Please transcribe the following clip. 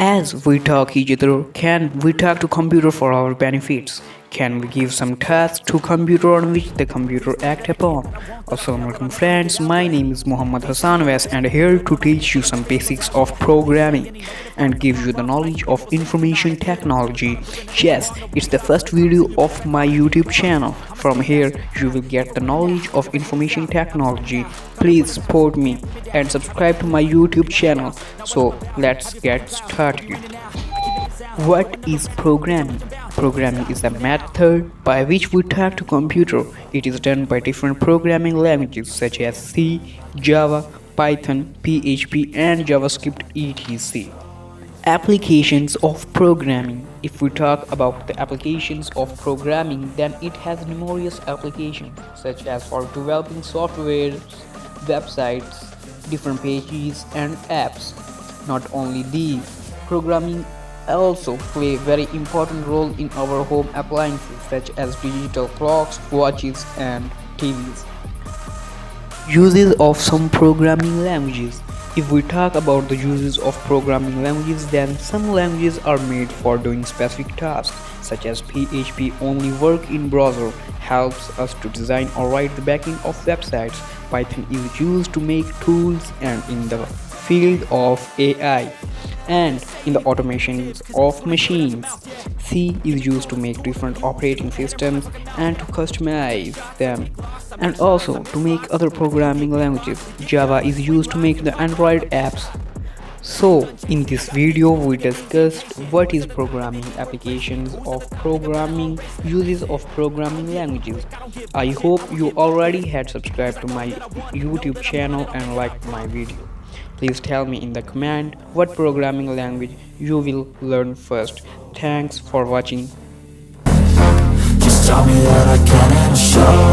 As we talk each other, can we talk to computer for our benefits? Can we give some tasks to computer on which the computer act upon? Assalamualaikum friends, my name is Muhammad Hassan Wes and here to teach you some basics of programming and give you the knowledge of information technology. Yes, it's the first video of my YouTube channel. From here you will get the knowledge of information technology. Please support me and subscribe to my YouTube channel. So let's get started. What is programming? Programming is a method by which we talk to computer. It is done by different programming languages such as C, Java, Python, PHP and JavaScript etc. Applications of programming. If we talk about the applications of programming, then it has numerous applications such as for developing software, websites, different pages and apps. Not only these, programming also play a very important role in our home appliances such as digital clocks, watches and TVs. Uses of some programming languages. If we talk about the uses of programming languages, then some languages are made for doing specific tasks, such as PHP only work in browser, helps us to design or write the backend of websites. Python is used to make tools and in the field of AI and in the automation of machines. C is used to make different operating systems and to customize them, and also to make other programming languages. Java is used to make the Android apps. So, in this video we discussed what is programming, applications of programming, uses of programming languages. I hope you already had subscribed to my YouTube channel and liked my video. Please tell me in the comment what programming language you will learn first. Thanks for watching. Just tell me that I can and I'll show